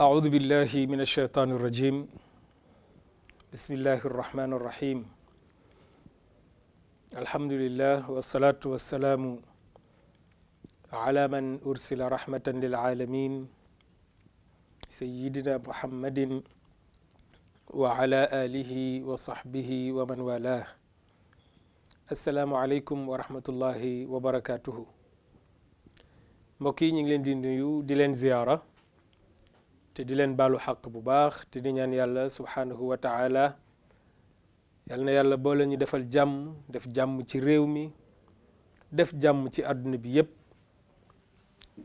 أعوذ بالله من الشيطان الرجيم بسم الله الرحمن الرحيم الحمد لله والصلاة والسلام على من أرسل رحمة للعالمين سيدنا محمد وعلى آله وصحبه ومن والاه السلام عليكم ورحمة الله وبركاته mbokk yi ñu ngi leen di nuyu di leen ziyaara te di leen baalu xaq bu baax te di ñaan yàlla subhanahu wa taala yal na yàlla boole ñu defal jàmm def jàmm ci réew mi def jàmm ci àdduna bi yépp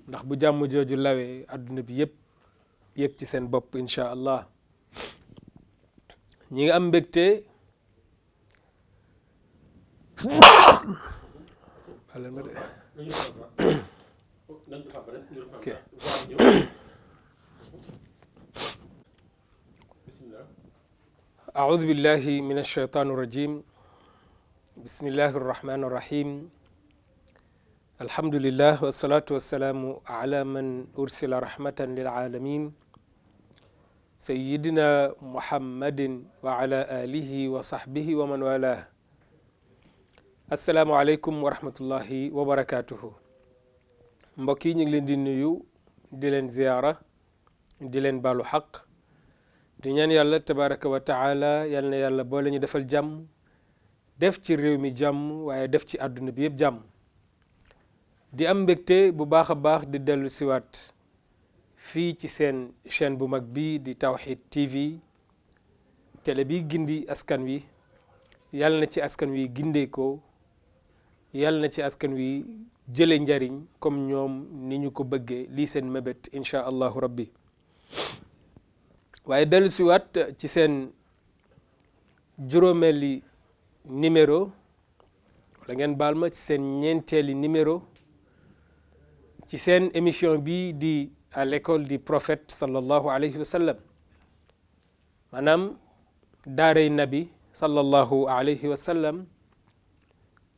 ndax bu jàmm jooju lawee àdduna bi yépp yëg ci seen bopp insha allah ñi ngi am mbégte أعوذ بالله من الشيطان الرجيم بسم الله الرحمن الرحيم الحمد لله والصلاة والسلام على من أرسل رحمة للعالمين سيدنا محمد وعلى آله وصحبه ومن والاه السلام عليكم ورحمة الله وبركاته mbokk yi ñu ngi leen di nuyu di leen ziyaara di leen baalu xaq di ñaan yàlla tabaraka wa taala yal na yàlla boole ñu defal jàmm def ci réew mi jàmm waaye def ci àdduna bi yëpp jàmm di am mbégte bu baax a baax di dellu siwaat fii ci seen chaîne bu mag bi di Tawhid TV télé bi gindi askan wi yal na ci askan wi gindeekoo yal na ci askan wi jële njariñ comme ñoom ni ñu ko bëggee lii seen mébét insha allahu rabbi waaye dellu siwaat ci seen juróomeeli numéro wala ngeen baal ma ci seen ñeenteeli numéro ci seen émission bi di à l'école du prophète sallallahu alayhi wa sallam maanaam daaray nabi sallallahu alayhi wa sallam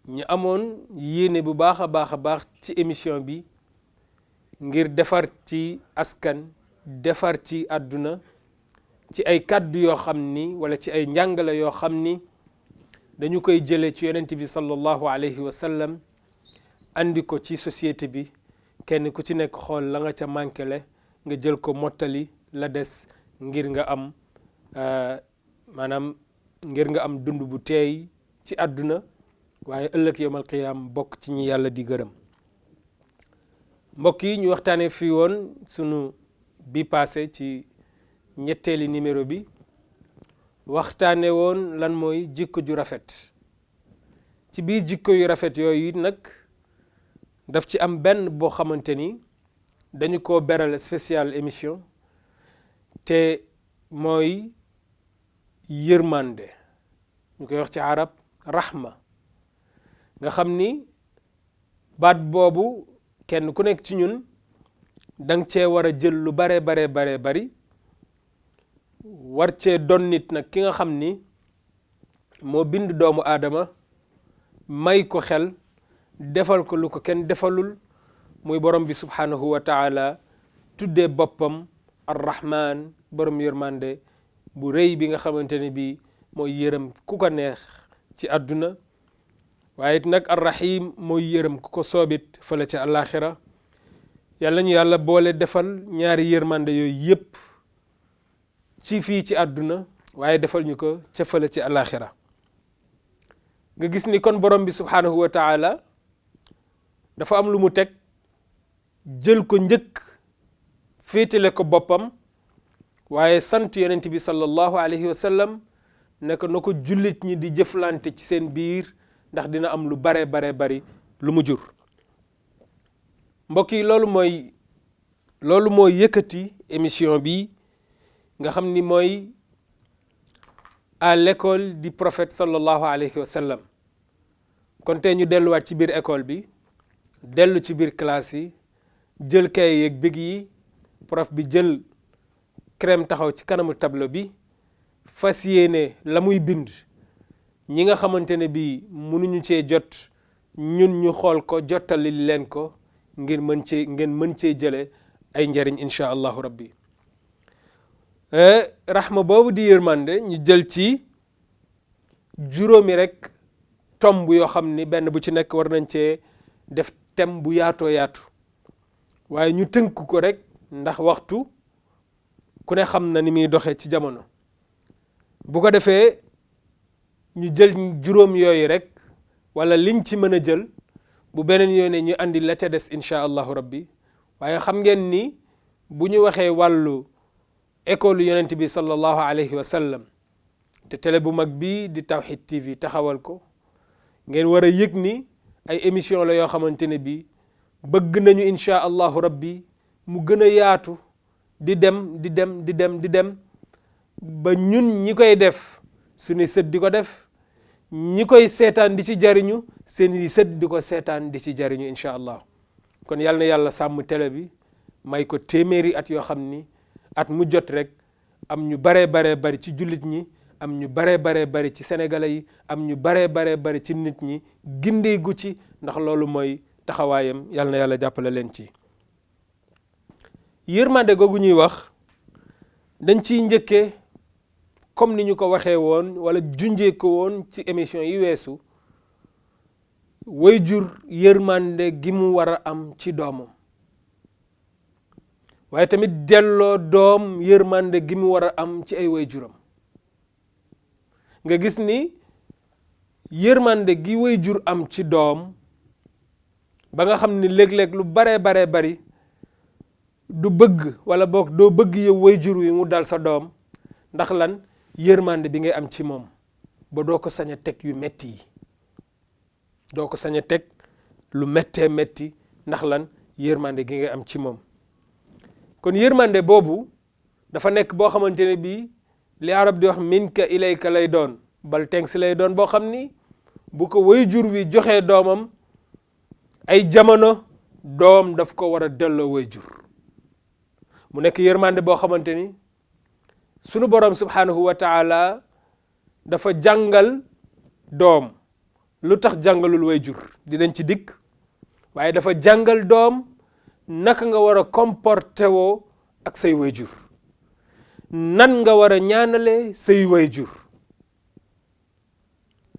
ñu amoon yéene bu baax a baax ci émission bi ngir defar ci askan defar ci àdduna ci ay kàddu yoo xam ni wala ci ay njàngale yoo xam ni dañu koy jële ci yonent bi sallallahu alayhi wa sallam andi ko ci société bi kenn ku ci nekk xool la nga ca manquele nga jël ko mottali la des ngir nga am maanaam ngir nga am dund bu teey ci àdduna waaye ëllëg yawmal qiyaam bokk ci ñi yàlla di gërëm mbokk yi ñu waxtaanee fii woon sunu bi passé ci ñetteeli numéro bi waxtaane woon lan mooy jikko ju rafet ci biir jikko yu rafet yooyu it nag daf ci am benn boo xamante ni dañu ko beral spécial émission te mooy yërmande ñu koy wax ci arab rahma nga xam ni baat boobu kenn ku nekk ci ñun danga cee war a jël lu bare bari war cee doon nit nag ki nga xam ni moo bind doomu aadama may ko xel defal ko lu ko kenn defalul muy borom bi subhanahu wa taala tuddee boppam arrahman borom yërmande bu rëy bi nga xamante ne bi mooy yërëm ku ko neex ci àdduna waaye it nag arrahim mooy yërëm ku ko soobit fële ca àllaaxira yàlla ñu yàlla boole defal ñaari yërmande yooyu yépp ci fii ci àdduna waaye defal ñu ko ca fële ci àllaaxira nga gis ni kon borom bi subhanahu wa taala dafa am lu mu teg jël ko njëkk féetale ko boppam waaye sant yonent bi sallallahu alayhi wa sallam ne ko na ko jullit ñi di jëflante ci seen biir ndax dina am lu bare bari lu mu jur mbokk yi loolu mooy yëkkati émission bi nga xam ni mooy à l'école du prophète sallallahu alayhi wa sallam kon tey ñu delluwaat ci biir école bi dellu ci biir classe yi jël kay yeeg big yi prof bi jël crème taxaw ci kanamu tableau bi fas yéene la muy bind ñi nga xamante ne bi mënuñu cee jot ñun ñu xool ko jottali leen ko ngeen mën cee jële ay njariñ insha allahu rabbi rahma boobu di yërmande ñu jël ci juróomi rek tomb yoo xam ni benn bu ci nekk war nañ cee def thème bu yaatoo yaatu waaye ñu tënk ko rek ndax waxtu ku ne xam na ni muy doxee ci jamono bu ko defee ñu jël juróom yooyu rek wala liñ ci mën a jël bu beneen yoone ñu andi la ca des incha allahu rabbi waaye xam ngeen ni bu ñu waxee wàllu école yonent bi sallallahu alayhi wa sallam te télé bu mag bii di Tawhid TV taxawal ko ngeen war a yëg ni ay émission la yoo xamante ne bii bëgg nañu incha allahu rabbi mu gën a yaatu di dem ba ñun ñi koy def suñu sët di ko def ñi koy seetaan di ci jariñu seeni sët di ko seetaan di ci jariñu incha allah kon yal na yàlla sàmm télé bi may ko téeméeri at yoo xam ni at mu jot rek am ñu baree bari ci jullit ñi am ñu baree bari ci sénégalais yi am ñu baree bari ci nit ñi gindeegu ci ndax loolu mooy taxawaayam yal na yàlla jàppale leen ci yërmande googu ñuy wax dañ ciy njëkkee comme ni ñu ko waxee woon wala junjee ko woon ci émission yi weesu wayjur yërmande gi mu war a am ci doomam waaye tamit delloo doom yërmande gi mu war a am ci ay wayjuram nga gis ni yërmande gi wayjur am ci doom ba nga xam ni léeg-léeg lu baree bari du bëgg wala boog doo bëgg yow wayjur wi mu dal sa doom ndax lan yërmande bi ngay am ci moom ba doo ko sañ a teg yu metti yi doo ko sañ a teg lu méttee métti ndax lan yërmande gi ngay am ci moom kon yërmande boobu dafa nekk boo xamante ne bii li arab di wax minka ilayka lay doon bal tengs lay doon boo xam ni bu ko wayjur wi joxee doomam ay jamono doom daf ko war a delloo wayjur mu nekk yërmande boo xamante ni sunu borom subhanahu wa taala dafa jàngal doom lu tax jàngalul wayjur dinañ ci dikk waaye dafa jàngal doom naka nga war a comporté woo ak say wayjur nan nga war a ñaanale say wayjur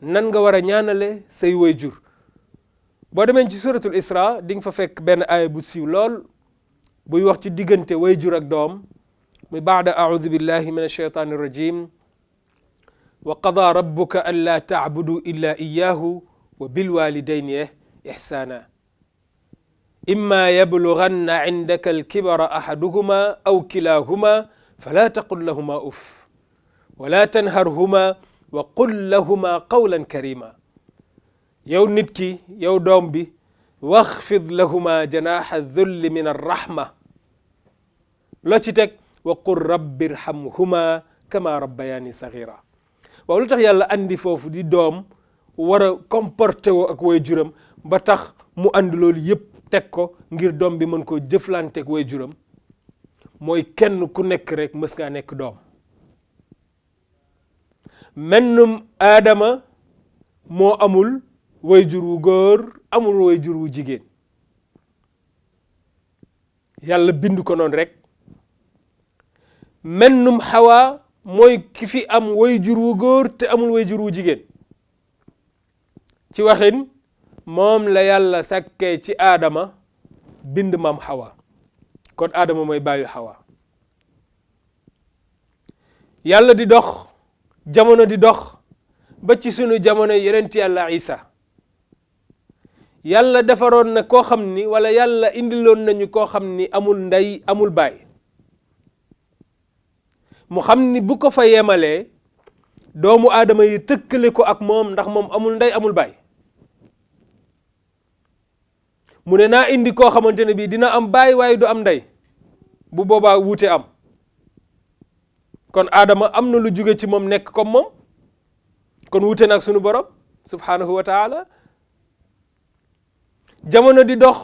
nan nga war a ñaanale say wayjur boo demee ci suratul isra di nga fa fekk benn aaya bu siiw lool buy wax ci diggante wayjur ak doom muy baada audu billahi min alshaytani irrajim wa qada rabbuka an la tacbudu illa iyahu wa bilwalidayni ihsana imma yablughanna indaka alkibara ahaduhuma aw kilahuma fala taqul lahuma uff wala tanharhuma wa qul lahuma qawlan karima yow nit ki yow doom bi waxfid lahuma janaha dhulli min arrahma loo ci teg wa qul rabbi irhamhuma kama rabbayani saghira waaw lu tax yàlla andi foofu di doom war a comporté woo ak waajuram ba tax mu andi loolu yëpp teg ko ngir doom bi mën koo jëflante ak waajuram mooy kenn ku nekk rek mës ngaa nekk doom mennum aadama moo amul waajur wu góor amul waajur wu jigéen yàlla bind ko noonu rek mennum xawa mooy ki fi am waajur wu góor te amul waajur wu jigéen ci waxin moom la yàlla sàkkee ci aadama bind maam xawa kon aadama mooy baayu xawa yàlla di dox jamono di dox ba ci sunu jamono yonent yàlla isa yàlla defaroon na koo xam ni wala yàlla indiloon nañu koo xam ni amul ndey amul baay mu xam ni bu ko fa yemalee doomu aadama yi tëkkale ko ak moom ndax moom amul ndey amul baay mu ne naa indi koo xamante ne bii dina am baay waaye du am ndey bu boobaa wuute am kon aadama am na lu jóge ci moom nekk comme moom kon wuute nag sunu borom subhanahu wa taala jamono di dox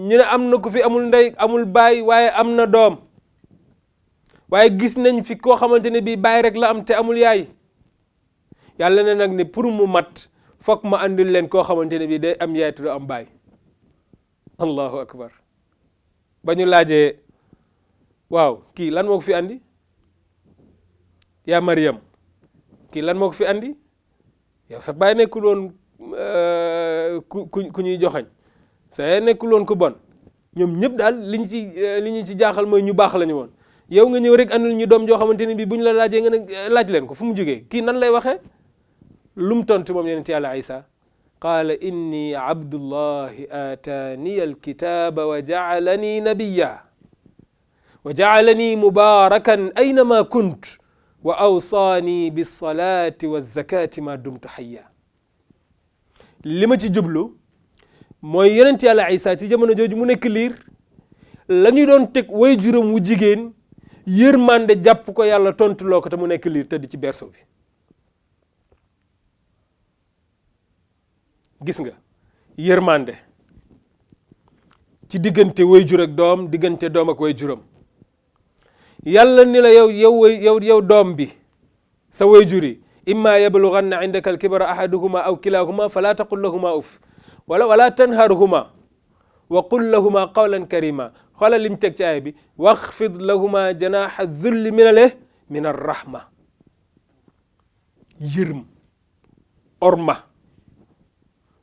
ñu ne am na ku fi amul ndey amul baay waaye am na doom waaye gis nañ fi koo xamante ne bii baay rek la am te amul yaay yàlla ne nag ni pour mu mat foog ma andil leen koo xamante ne bii day am yaay te du am baay allahu akbar ba ñu laajee waaw kii lan moo ko fi andi yaa Maryam kii lan moo ko fi andi yow sa baay nekkul woon ku ñuy joxañ sa yaay nekkul woon ku bon ñoom ñëpp daal li ñu ci jaaxal mooy ñu baax lañu woon yow nga ñëw rek andil ñu doom joo xamante ne bii bu ñu la laajee nga ne laaj leen ko fu mu jógee kii nan lay waxee lu mu tontu moom yonent yàlla Isa qaala inni abdullahi aataaniya alkitaba wa jaalani nabiya wa jaalani mubarakan aynama kunt wa awsaani bilsalati walzakati ma dumtu hayya li ma ci jublu mooy yonent yàlla Isa ci jamono jooju mu nekk liir la ñu doon teg way juróom wu jigéen yërmande jàpp ko yàlla tontuloo ko te mu nekk liir tëdd ci berceau bi gis nga yërmande ci diggante way jur ak doom diggante doom ak way juram yàlla ni la yow doom bi sa way jur yi imma yablughanna indaka alkibara ahaduhuma aw kilahuma fala taqul lahuma uf wala tanharhuma wa qul lahuma qawlan karima xoolal lim teg ci aaya bi waxfid lahuma janaha dhulli min arrahma yërëm orma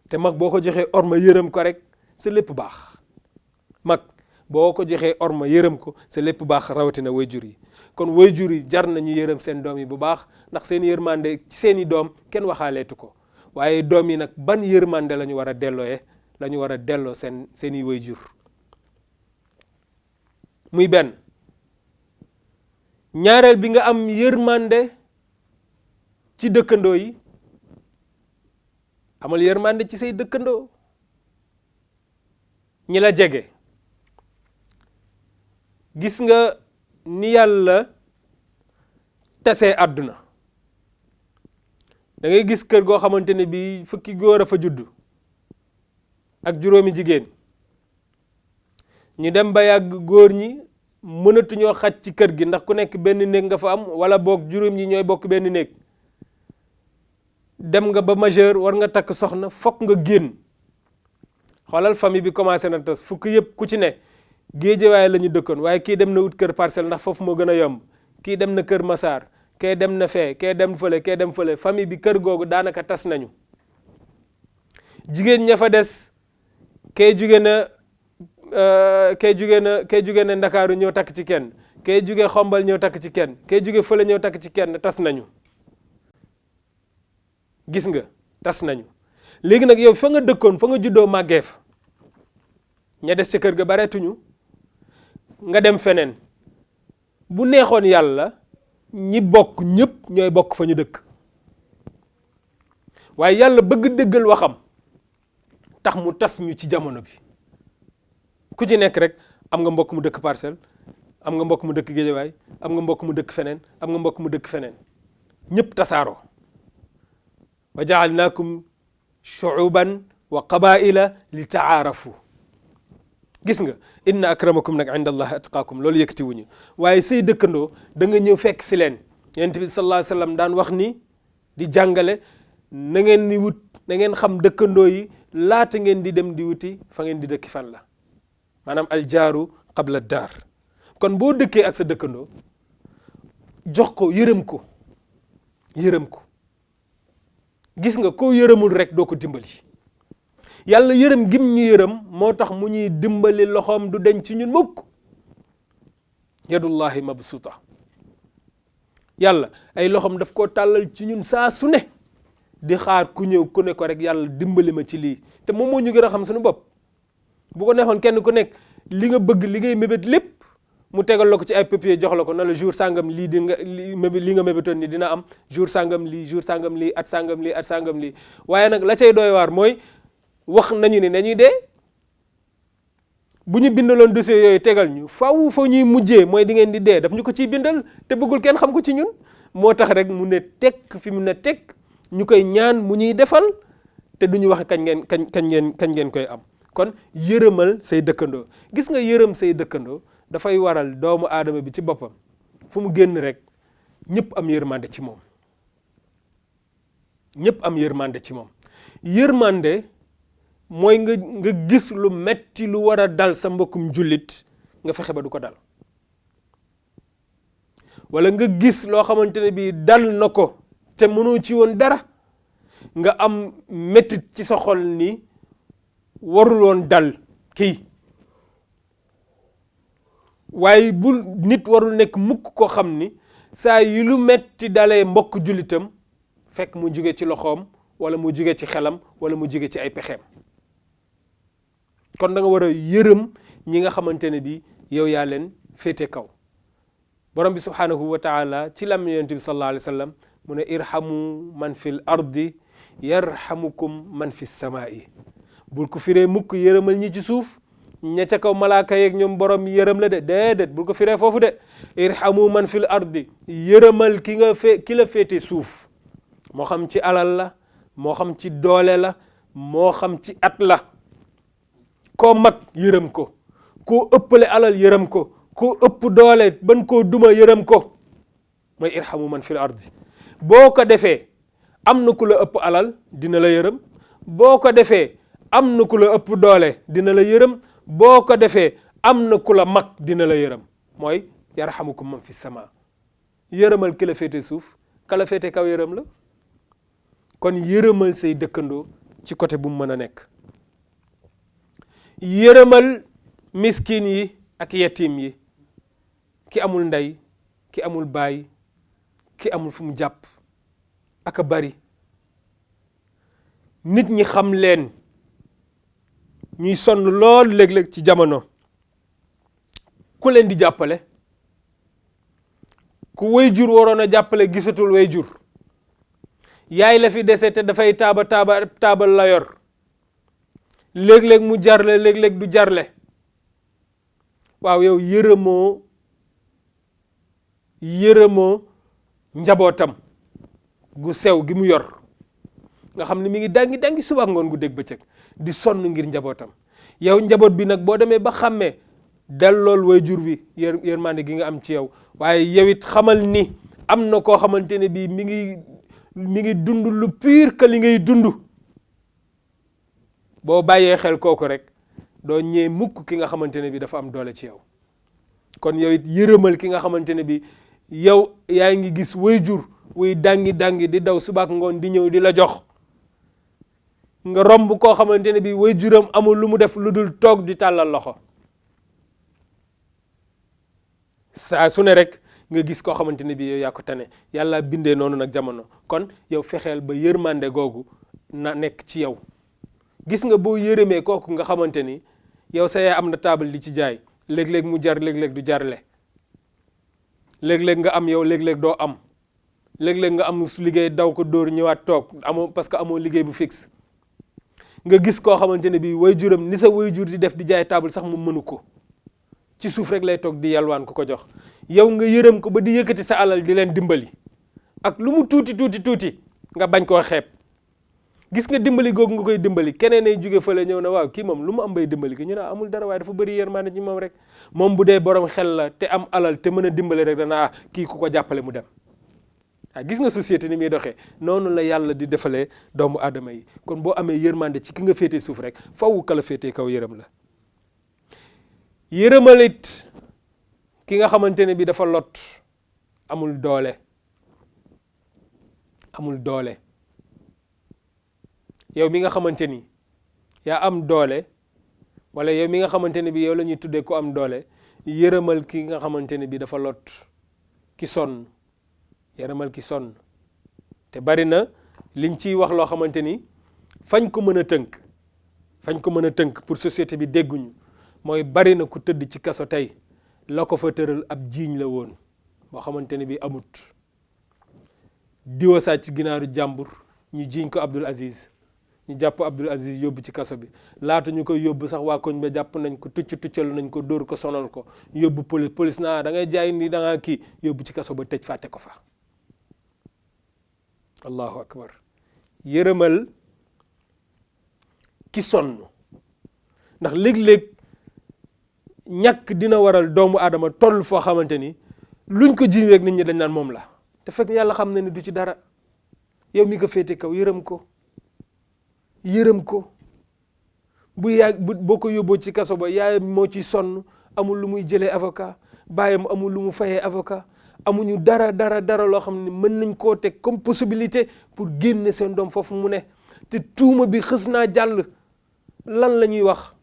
te mag boo ko joxee orma yërëm ko rek sa lépp baax mag boo ko joxee orma yërëm ko sa lépp baax rawatina wayjur yi kon wayjur yi jar nañu yërëm seen doom yi bu baax ndax seen yërmande ci seeni doom kenn waxaaleetu ko waaye doom yi nag ban yërmande la ñu war a dellooyee la ñu war a delloo seeni wayjur muy benn ñaareel bi nga am yërmande ci dëkkandoo yi amal yërmande ci say dëkkandoo ñi la jege gis nga ni yàlla tasee àdduna da ngay gis kër goo xamante ne bii fukki góor a fa juddu ak juróomi jigéen ñu dem ba yàgg góor ñi mënatuñoo xaj ci kër gi ndax ku nekk benn néeg nga fa am wala boog juróom ñi ñooy bokk benn néeg dem nga ba majeur war nga takk soxna fokk nga génn xoolal famille bi commencé na tas fukk yëpp ku ci ne Géejawaay la ñu dëkkoon waaye kii dem na wut kër Parcelles ndax foofu moo gën a yomb kii dem na kër Massar kee dem na fee kee dem fële famille bi kër googu daanaka tas nañu jigéen ña fa des kee jóge na Ndakaaru ñëw takk ci kenn kee jóge Xombal ñëw takk ci kenn kee jóge fële ñëw takk ci kenn tas nañu gis nga tas nañu léegi nag yow fa nga dëkkoon fa nga juddoo màggee fa ña des ca kër ga bareetuñu nga dem feneen bu neexoon yàlla ñi bokk ñëpp ñooy bokk fa ñu dëkk waaye yàlla bëgg dëggal waxam tax mu tas ñu ci jamono bi ku ci nekk rek am nga mbokk mu dëkk Parcelles am nga mbokk mu dëkk Géejawaay am nga mbokk mu dëkk feneen am nga mbokk mu dëkk feneen ñëpp tasaaroo wa jaalnaakum shuuban wa qabaila li taarafu gis nga inna akramakum nag inda allahi atqaakum loolu yëkkati wuñu waaye say dëkkandoo da nga ñëw fekk si leen yonent bi sallallahu alayhi wa sallam daan wax ni di jàngale na ngeen ni wut na ngeen xam dëkkandoo yi laata ngeen di dem di wuti fa ngeen di dëkki fan la maanaam aljaaru qabla daar kon boo dëkkee ak sa dëkkandoo jox ko yërëm ko gis nga koo yërëmul rek doo ko dimbali yàlla yërëm gim ñu yërëm moo tax mu ñuy dimbali loxoom du deñ ci ñun mukk yadullahi mabsuta yàlla ay loxoom daf koo tàllal ci ñun saa su ne di xaar ku ñëw ku ne ko rek yàlla dimbali ma ci lii te moom moo ñu gën a xam suñu bopp bu ko neexoon kenn ku nekk li nga bëgg li ngay mébét lépp mu tegal la ko ci ay papier jox la ko na la jour sàngam lii di nga li nga mébétoon ni dina am jour sàngam lii at sàngam lii waaye nag la cay doy waar mooy wax nañu ne dañuy dee bu ñu bindaloon dossier yooyu tegal ñu faaw fa ñuy mujjee mooy di ngeen di dee daf ñu ko ciy bindal te bëggul kenn xam ko ci ñun moo tax rek mu ne tekk fi mu ne tekk ñu koy ñaan mu ñuy defal te duñu wax kañ ngeen koy am kon yërëmal say dëkkandoo gis nga yërëm say dëkkandoo dafay waral doomu aadama bi ci boppam fu mu génn rek ñëpp am yërmande ci moom yërmande mooy nga gis lu metti lu war a dal sa mbokkum jullit nga fexe ba du ko dal wala nga gis loo xamante ne bii dal na ko te mënoo ci woon dara nga am métit ci sa xol ni warul woon dal kii waaye bu nit warul nekk mukk koo xam ni saa yi lu metti dalee mbokk jullitam fekk mu jóge ci loxoom wala mu jóge ci xelam wala mu jóge ci ay pexeem kon da nga war a yërëm ñi nga xamante ne bi yow yaa leen féete kaw borom bi subhanahu wa taala ci lam yonent bi sallallahu alayhi wa sallam mu ne irhamu man fil ardi yarhamukum man fi samaa'i bul ko firee mukk yërëmal ñi ci suuf ña ca kaw malaaka yeeg ñoom borom yërëm la de déedéet bul ko firee foofu de irhamu man fil ardi yërëmal ki la féete suuf moo xam ci alal la moo xam ci doole la moo xam ci at la koo mag yërëm ko koo ëppale alal yërëm ko koo ëpp doole ban koo duma yërëm ko mooy irhamu man fil ardi boo ko defee am na ku la ëpp alal dina la yërëm boo ko defee am na ku la ëpp doole dina la yërëm boo ko defee am na ku la mag dina la yërëm mooy yarhamukum man fi sama yërëmal ki la féete suuf ka la féete kaw yërëm la kon yërëmal say dëkkandoo ci côté bu mu mën a nekk yërëmal miskin yi ak yetim yi ki amul ndey ki amul baay ki amul fu mu jàpp aka bari nit ñi xam leen ñuy sonn lool léeg-léeg ci jamono ku leen di jàppale ku waajur waroon a jàppale gisatul waajur yaay la fi dese te dafay taabal la yor léeg-léeg mu jarle léeg-léeg du jarle waaw yow yërëmoo njabootam gu sew gi mu yor nga xam ne mi ngi dangi suba ngoon gu dégg bëccëg di sonn ngir njabootam yow njaboot bi nag boo demee ba xàmmee dellool waajur bi yërmande gi nga am ci yow waaye yow it xamal ni am na koo xamante ne bii mi ngi dund lu pire que li ngay dund boo bàyyee xel kooku rek doo ñee mukk ki nga xamante ne bi dafa am doole ci yow kon yow it yërëmal ki nga xamante ne bi yow yaa ngi gis waajur wuy dangi di daw subaak ngoon di ñëw di la jox nga romb koo xamante ne bi waajuram amul lu mu def lu dul toog di tàllal loxo saa su ne rek nga gis koo xamante ne bi yow yaa ko tane yàlla bindee noonu nag jamono kon yow fexeel ba yërmande googu na nekk ci yow gis nga boo yërëmee kooku nga xamante ni yow sa yaay am na taabal di ci jaay léeg-léeg mu jar léeg-léeg du jarle léeg-léeg nga am yow léeg-léeg doo am léeg-léeg nga am liggéey daw ko dóor ñëwaat toog amoo parce que amoo liggéey bu fixe nga gis koo xamante ne bii waajuram ni sa waajur di def di jaay taabal sax mu mënu ko ci suuf rek lay toog di yalwaan ko jox yow nga yërëm ko ba di yëkkati sa alal di leen dimbali ak lu mu tuuti nga bañ koo xeeb gis nga dimbali googu nga koy dimbali keneen ay jóge fële ñëw na waaw kii moom lu mu am bay dimbali ki ñu ne amul dara waaye dafa bëri yërmande ci moom rek moom bu dee borom xel la te am alal te mën a dimbali rek dana kii ku ko jàppale mu dem gis nga société ni muy doxee noonu la yàlla di defalee doomu aadama yi kon boo amee yërmande ci ki nga féetee suuf rek faw ka la féetee kaw yërëm la yërëmalit ki nga xamante ne bi dafa lot amul doole yow mi nga xamante ni yaa am doole wala yow mi nga xamante ne bi yow la ñuy tuddee ko am doole yërëmal ki nga xamante ne bi dafa lot ki sonn yërëmal ki sonn te bari na liñ ciy wax loo xamante ni fañ ko mën a tënk pour société bi dégguñu mooy bari na ku tëdd ci kaso tey la ko fa tëral ab jiiñ la woon boo xamante ne bi amut diwa sàcc ginaaru jàmbur ñu jiiñ ko Abdul Aziz ñu jàpp Abdul Aziz yóbbu ci kaso bi laata ñu koy yóbbu sax waa koñ ba jàpp nañ ko tuccal nañ ko dóor ko sonal ko yóbbu police naa da ngay jaay ni da nga kii yóbbu ci kaso ba tëj fàtte ko fa allahu akbar yërëmal ki sonn ndax léeg-léeg ñàkk dina waral doomu aadama toll foo xamante ni luñ ko jiiñ rek nit ñi dañ naan moom la te fekk yàlla xam na ni du ci dara yow mi ko féete kaw yërëm ko boo ko yóbboo ci kaso ba yaayam moo ci sonn amul lu muy jëlee avocat baayam amul lu mu fayee avocat amuñu dara loo xam ne mën nañ koo teg comme possibilité pour génne seen doom foofu mu ne te tuuma bi xës naa jàll lan la ñuy wax.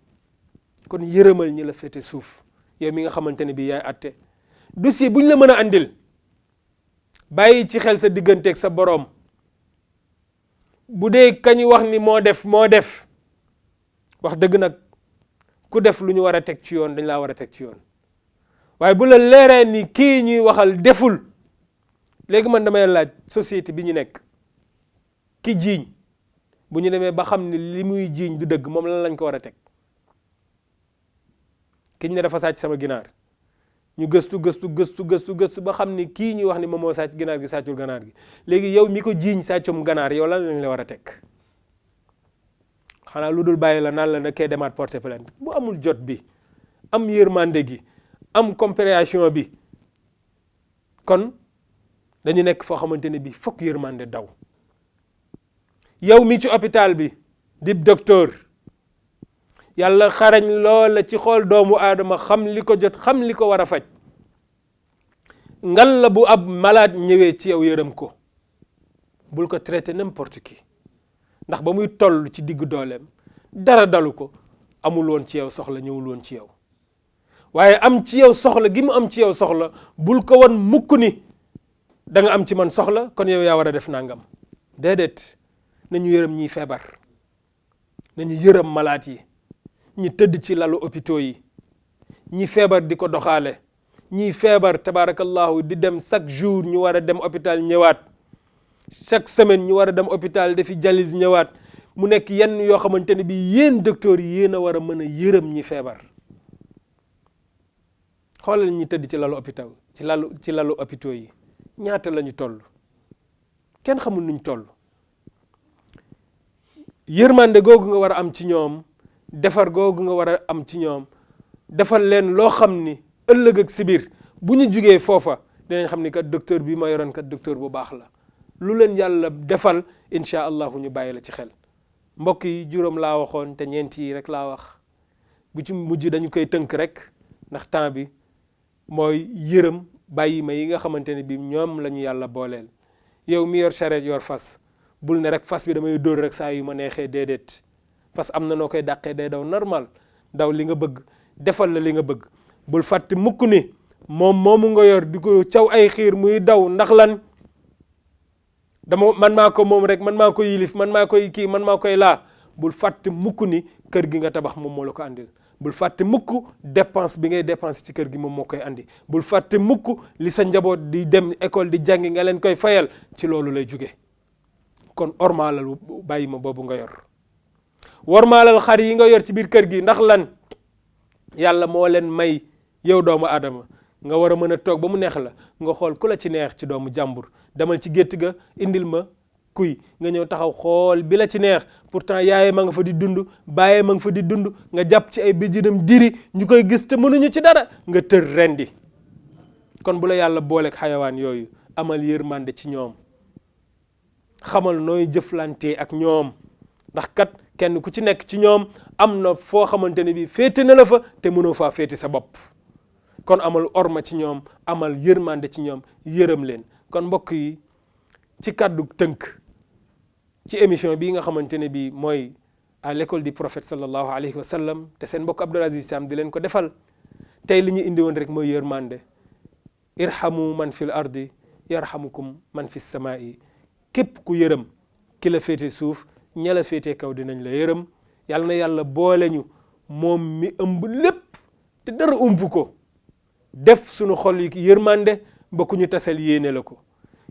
kon yërëmal ñi la féete suuf yow mi nga xamante ne bi yaay atte dossier bu ñu la mën a andil bàyyi ci xel sa digganteeg sa boroom. bu dee kañu wax ni moo def wax dëgg nag ku def lu ñu war a teg ci yoon dañ laa war a teg ci yoon waaye bu la leeree ni kii ñuy waxal deful léegi man damay laaj société bi ñu nekk ki jiiñ bu ñu demee ba xam ne li muy jiiñ du dëgg moom lan lañ ko war a teg. kiñ ne dafa sàcc sama ginaar ñu gëstu ba xam ni kii ñuy wax ni moom moo sàcc ginaar gi sàccul ganaar gi léegi yow mi ko jiiñ sàccum ganaar yow lan lañ la war a teg. xanaa lu dul bàyyi la naan la na kay demaat porter plainte bu amul jot bi am yërmande gi am compréhension bi kon dañu nekk foo xamante ne bi fokk yërmande daw. yow mi ci hôpital bi di docteur yàlla xarañ loola ci xool doomu aadama xam li ko jot xam li ko war a faj ngal la bu ab malade ñëwee ci yow yërëm ko bul ko traité n'importe qui ndax ba muy toll ci diggu dooleem dara dalu ko amul woon ci yow soxla ñëwul woon ci yow waaye am ci yow soxla gi mu am ci yow soxla bul ko wan mukk ni da nga am ci man soxla kon yow yaa war a def nangam déedéet nañu yërëm ñiy feebar nañu yërëm malaat yi ñi tëdd ci lalu hôpitaux yi ñi feebar di ko doxaale ñi feebar tabarakallahu di dem chaque jour ñu war a dem hôpital ñëwaat chaque semaine ñu war a dem hôpital defi dialyse ñëwaat mu nekk yenn yoo xamante ne bi yéen docteurs yi yéen a war a mën a yërëm ñi feebar. xoolal ñi tëdd ci lalu hôpital ci lalu hôpitaux yi ñaata la ñu toll kenn xamul nuñ toll. yërmande googu nga war a am ci ñoom defar googu nga war a am ci ñoom defal leen loo xam ni ëllëg ak sibir bu ñu jugee foofa dinañ xam ni kat docteur bi ma yoroon kat docteur bu baax la. lu leen yàlla defal incha allahu ñu bàyyi la ci xel mbokk yi juróom laa waxoon te ñeent yi rek laa wax bu ci mujj dañu koy tënk rek ndax temps bi mooy yërëm bàyyi ma yi nga xamante ne bi ñoom la ñu yàlla booleel. yow mi yor charrette yor fas bul ne rek fas bi damay dóor rek saa yu ma neexee déedéet fas am na noo koy dàqee day daw normal daw li nga bëgg defal la li nga bëgg bul fàtte mukk ni moom moomu nga yor di ko caw ay xiir muy daw ndax lan man maa ko moom rek man maa ko yilif man maa koy kii man maa koy laa bul fàtte mukk ni kër gi nga tabax moom moo la ko andil bul fàtte mukk dépense bi ngay dépense ci kër gi moom moo koy andi bul fàtte mukk li sa njaboot di dem école di jàngi nga leen koy fayal ci loolu lay jóge kon ormaalal bàyyi ma boobu nga yor wormaalal xar yi nga yor ci biir kër gi ndax lan yàlla moo leen may yow doomu aadama nga war a mën a toog ba mu neex la nga xool ku la ci neex ci doomu jàmbur demal ci gétt ga indil ma kuy nga ñëw taxaw xool bi la ci neex pourtant yaayee ma nga fa di dund bàyyee ma nga fa di dund nga jàpp ci ay bijjinam diri ñu koy gis te mënuñu ci dara nga tër rendi kon bu la yàlla booleeg xayawaan yooyu amal yërmande ci ñoom xamal nooy jëflante ak ñoom ndax kat kenn ku ci nekk ci ñoom am na foo xamante ne bi féete na la fa te mënoo faa féete sa bopp kon amal orma ci ñoom amal yërmande ci ñoom yërëm leen kon mbokk yi ci kàddu tënk ci émission bii nga xamante ne bi mooy à l'école du prophète sallallahu alayhi wa sallam te seen mbokk Abdoul Aziz Thiam di leen ko defal tey li ñu indi woon rek mooy yërmande irhamu man fil ardi yarhamukum man fis samaa'i képp ku yërëm ki la féete suuf ña la féete kaw dinañ la yërëm yàlla na yàlla boole ñu moom mi ëmb lépp te dara ëmb ko def sunu xol yi yërmande ba ku ñu tasal yéene la ko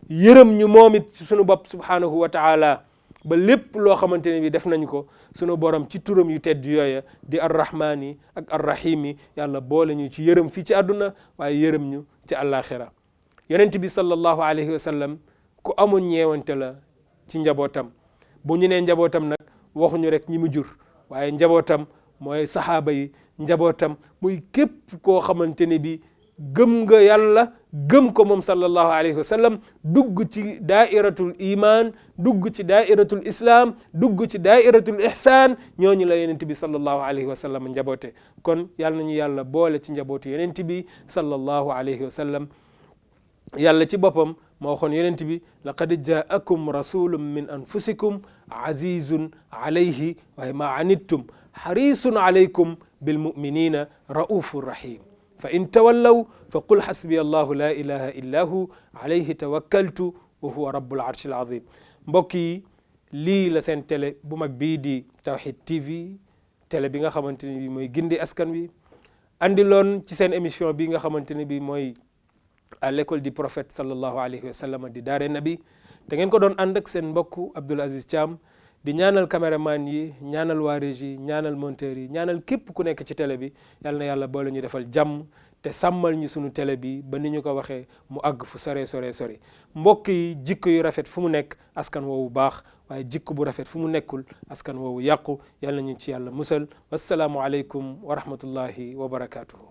yërëm ñu moom it sunu bopp subhanahu wa taala ba lépp loo xamante ne bi def nañ ko sunu borom ci turam yu tedd yooya di arrahmaani ak arrahimi yàlla boole ñu ci yërëm fii ci àdduna waaye yërëm ñu ci àllaaxira yonent bi sallallahu alayhi wa sallam ku amoon ñeewante la ci njabootam bu ñu nee njabootam nag waxuñu rek ñi mu jur waaye njabootam mooy saxaaba yi njabootam muy képp koo xamante ne bi gëm nga yàlla gëm ko moom sallallahu alayhi wa sallam dugg ci daairatul iman dugg ci daairatul islam dugg ci daairatul ihsan ñooñu la yonent bi sallallahu alayhi wa sallam njaboote kon yàlla nañu yàlla boole ci njabootu yonent bi sallallahu alayhi wa sallam yàlla ci boppam moo waxoon yonent bi laqad jaakum rasulun min anfusikum azizun alayhi waaye ma anittum harisun alaykum bilmuminina raufur rahim fa in tawallaw fa qul hasbiya allahu la ilaha illa hu alayhi tawakkaltu wa huwa rabbul arshil azim. mbokk yi lii la seen télé bu mag bii di Tawhid TV télé bi nga xamante ne bi mooy gindi askan wi andiloon ci seen émission bi nga xamante ne bi mooy à l'école du prophète sallallahu alayhi wa sallam di daare nabi da ngeen ko doon ànd ak seen mbokku Abdoul Aziz Thiam di ñaanal caméraman yi ñaanal waa régie ñaanal monteur yi ñaanal képp ku nekk ci télé bi yal na yàlla boole ñu defal jàmm te sàmmal ñu sunu télé bi ba ni ñu ko waxee mu àgg fu sore sore sore. mbokk yi jikko yu rafet fu mu nekk askan woowu baax waaye jikko bu rafet fu mu nekkul askan woowu yàqu yal na ñu ci yàlla musal. wassalaamu aleykum wa rahmatullahi wa barakatuhu.